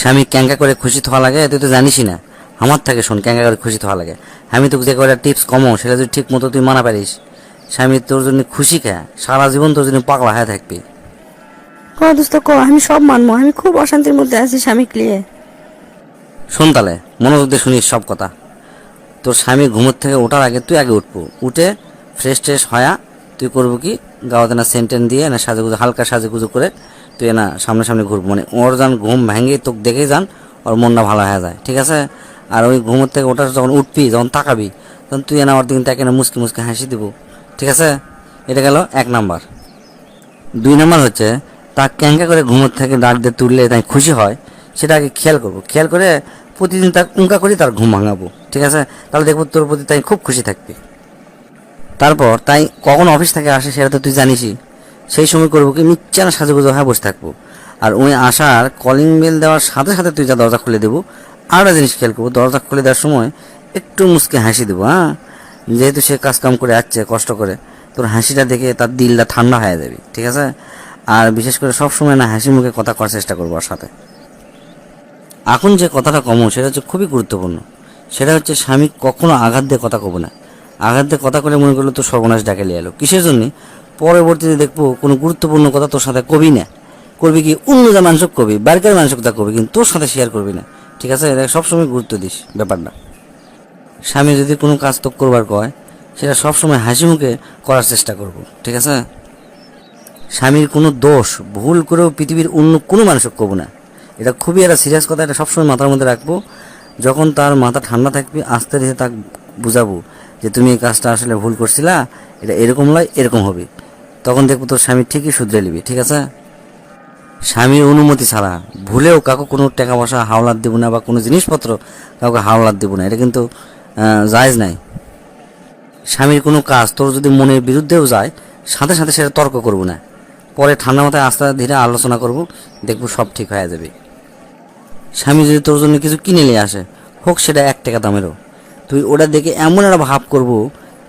স্বামী ক্যাঙ্কা করে খুশি থাকা লাগে, তুই তো জানিসই না। আমার থেকে শোন, ক্যাঙ্কা করে খুশি থাকা লাগে। আমি তোকে যে কয়টা টিপস কমো সেটা যদি ঠিক মতো তুই মানা পারিস, স্বামী তোর জন্য খুশি খায়, সারা জীবন তোর জন্য পাগলা হয়ে থাকবি। দোস্ত ক, আমি সব মানবো। আমি খুব অশান্তির মধ্যে আছি স্বামী ক্লিয়ে। শোন তাহলে, মনোযোগ দিয়ে শুনিস সব কথা। তোর স্বামী ঘুমোর থেকে ওঠার আগে তুই আগে উঠবো, উঠে ফ্রেশ ট্রেশ হয়া তুই করবো কি, গাওয়াতে না সেন্টেন দিয়ে না সাজুগুজু হালকা সাজুগুজু করে তুই না সামনে ঘুরবো, মানে ওর যান ঘুম ভেঙে তোকে দেখেই যান ওর মনটা ভালো হয়ে যায়, ঠিক আছে? আর ওই ঘুমোর থেকে ওঠার যখন উঠবি, যখন তাকাবি, তখন তুই না ওর দিকে তাকে না মুসকি মুসকি হাসি দিব, ঠিক আছে? এটা গেল 1 নাম্বার। 2 নাম্বার হচ্ছে, তা ক্যাঙ্কা করে ঘুমোর থেকে ডাক দিয়ে তুললে তাই খুশি হয়, সেটা আগে খেয়াল করবো। খেয়াল করে প্রতিদিন তার উঙ্কা করে তার ঘুম ভাঙাবো, ঠিক আছে? তাহলে দেখবো তোর প্রতি তাই খুব খুশি থাকবি। তারপর তাই কখন অফিস থেকে আসে সেটা তো তুই জানিসই, সেই সময় করবো কি, মিচ্ছানা সাজুগুজু হয়ে বসে থাকবো। আর ওই আসার কলিং বেল দেওয়ার সাথে সাথে তুই যা দরজা খুলে দেবো। আর একটা জিনিস খেয়াল করবো, দরজা খুলে দেওয়ার সময় একটু মুসকে হাসি দেবো, হ্যাঁ? যেহেতু সে কাজকাম করে আসছে কষ্ট করে, তোর হাসিটা দেখে তার দিলটা ঠান্ডা হয়ে যাবে, ঠিক আছে? আর বিশেষ করে সবসময় না হাসি মুখে কথা করার চেষ্টা করবো ওর সাথে। এখন যে কথাটা কমো সেটা হচ্ছে খুবই গুরুত্বপূর্ণ। সেটা হচ্ছে, স্বামী কখনো আঘাত দিয়ে কথা কব না। আঘাত দিয়ে কথা করে মনে করলো তো সর্বনাশ ডাকে লিয়ে এলো। কিসের জন্য? পরবর্তীতে দেখবো কোনো গুরুত্বপূর্ণ কথা তোর সাথে কবি না। করবি কি, অন্য যা মানুষক কবি, বাড়ির মানুষক তা কবি, কিন্তু তোর সাথে শেয়ার করবি না, ঠিক আছে? এটা সবসময় গুরুত্ব দিস ব্যাপারটা। স্বামী যদি কোনো কাজ তো করবার কয়, সেটা সবসময় হাসি মুখে করার চেষ্টা করব, ঠিক আছে? স্বামীর কোনো দোষ ভুল করেও পৃথিবীর অন্য কোনো মানুষক কব না। এটা খুবই একটা সিরিয়াস কথা, এটা সবসময় মাথার মধ্যে রাখবো। যখন তার মাথা ঠান্ডা থাকবে, আস্তে ধীরে তাকে বুঝাবো যে তুমি এই কাজটা আসলে ভুল করছিলা, এটা এরকম নয়, এরকম হবে। তখন দেখবো তোর স্বামী ঠিকই শুধরে নিবি, ঠিক আছে? স্বামীর অনুমতি ছাড়া ভুলেও কাউকে কোনো টাকা পয়সা হাওলাত দেবো না, বা কোনো জিনিসপত্র কাউকে হাওলাত দেবো না, এটা কিন্তু জায়েজ নাই। স্বামীর কোনো কাজ তোর যদি মনের বিরুদ্ধেও যায়, সাথে সাথে সেটা তর্ক করবো না, পরে ঠান্ডা মাথায় আস্তে ধীরে আলোচনা করব, দেখবো সব ঠিক হয়ে যাবে। স্বামী যদি তোর জন্য কিছু কিনে নিয়ে আসে, হোক সেটা 1 টাকা দামেরও, তুই ওটা দেখে এমন একটা ভাব করবো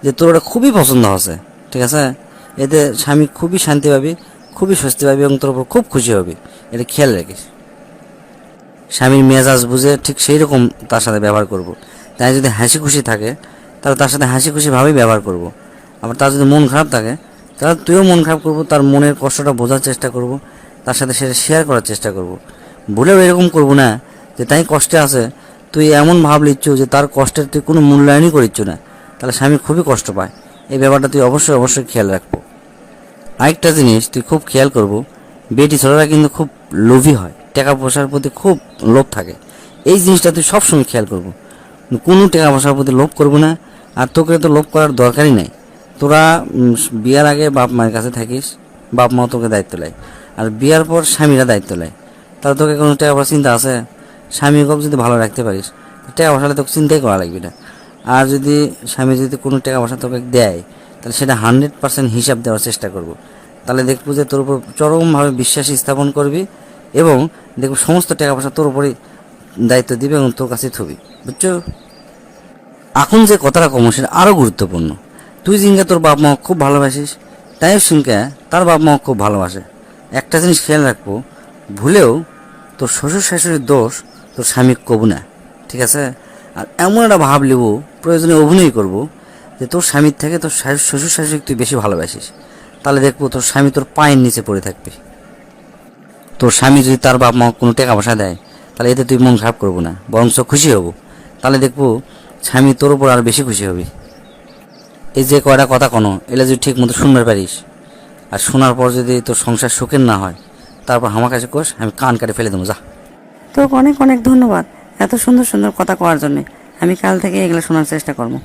যে তোর ওটা খুবই পছন্দ হচ্ছে, ঠিক আছে? এতে স্বামী খুবই শান্তি পাবি, খুবই স্বস্তি পাবি এবং তোর উপর খুব খুশি হবে। এটা খেয়াল রাখিস। স্বামীর মেজাজ বুঝে ঠিক সেই রকম তার সাথে ব্যবহার করব। তাই যদি হাসি খুশি থাকে, তাহলে তার সাথে হাসি খুশিভাবেই ব্যবহার করব। আবার তার যদি মন খারাপ থাকে, তাহলে তুইও মন খারাপ করবো, তার মনের কষ্টটা বোঝার চেষ্টা করব, তার সাথে সেটা শেয়ার করার চেষ্টা করব। ভুলেও এরকম করব না যে তাই কষ্টে আছে তুই এমন ভাব লিচ্ছ যে তার কষ্টের তুই কোনো মূল্যায়নই করিচ্ছ না, তাহলে স্বামী খুবই কষ্ট পায়। এই ব্যাপারটা তুই অবশ্যই খেয়াল রাখবো। আরেকটা জিনিস তুই খুব খেয়াল করবো, বেটি ছেলেরা কিন্তু খুব লোভী হয়, টাকা পয়সার প্রতি খুব লোভ থাকে। এই জিনিসটা তুই সবসময় খেয়াল করবো, কোনো টাকা পয়সার প্রতি লোভ করবো না। আর তোকে তো লোভ করার দরকারই নাই। তোরা বিয়ার আগে বাপ মায়ের কাছে থাকিস, বাপ মা তোকে দায়িত্ব নেয়, আর বিয়ার পর স্বামীরা দায়িত্ব নেয়। তাহলে তোকে কোনো টাকা পয়সা চিন্তা আছে? স্বামী হোক যদি ভালো রাখতে পারিস, টাকা পয়সাটা তোকে চিন্তাই করা লাগবে না। আর যদি স্বামী যদি কোনো টাকা পয়সা তোকে দেয়, তাহলে সেটা 100% হিসাব দেওয়ার চেষ্টা করব। তাহলে দেখবো যে তোর উপর চরমভাবে বিশ্বাস স্থাপন করবি, এবং দেখবো সমস্ত টাকা পয়সা তোর উপরই দায়িত্ব দিবে এবং তোর কাছে থবি, বুঝছো? এখন যে কথাটা কম সেটা আরও গুরুত্বপূর্ণ। তুই জিনকা তোর বাপ মা খুব ভালোবাসিস, তাইও সিনকা তার বাপ মা খুব ভালোবাসে। একটা জিনিস খেয়াল রাখবো, ভুলেও তোর শ্বশুর শাশুড়ির দোষ তোর স্বামী কব না, ঠিক আছে? আর এমন একটা ভাব লিব, প্রয়োজনে অভিনয় করব যে তোর স্বামীর থেকে তোর শ্বশুর শাশুড়ি তুই বেশি ভালোবাসিস। তাহলে দেখবো তোর স্বামী তোর পায়ের নিচে পড়ে থাকবে। তোর স্বামী যদি তার বাপ মা কোনো টাকা পয়সা দেয়, তাহলে এতে তুই মন খারাপ করবো না, বরঞ্চ খুশি হব। তাহলে দেখবো স্বামী তোর উপর আর বেশি খুশি হবে। এই যে কয়টা কথা কোনো এলে যদি ঠিক মতো শুনতে পারিস, আর শোনার পর যদি তোর সংসার সুখের না হয়, তারপর আমার কাছে কোষ, আমি কান কাটে ফেলে দেবো, যা। তোকে অনেক অনেক ধন্যবাদ এত সুন্দর সুন্দর কথা কওয়ার জন্য। আমি কাল থেকে এগুলো শোনার চেষ্টা করবো।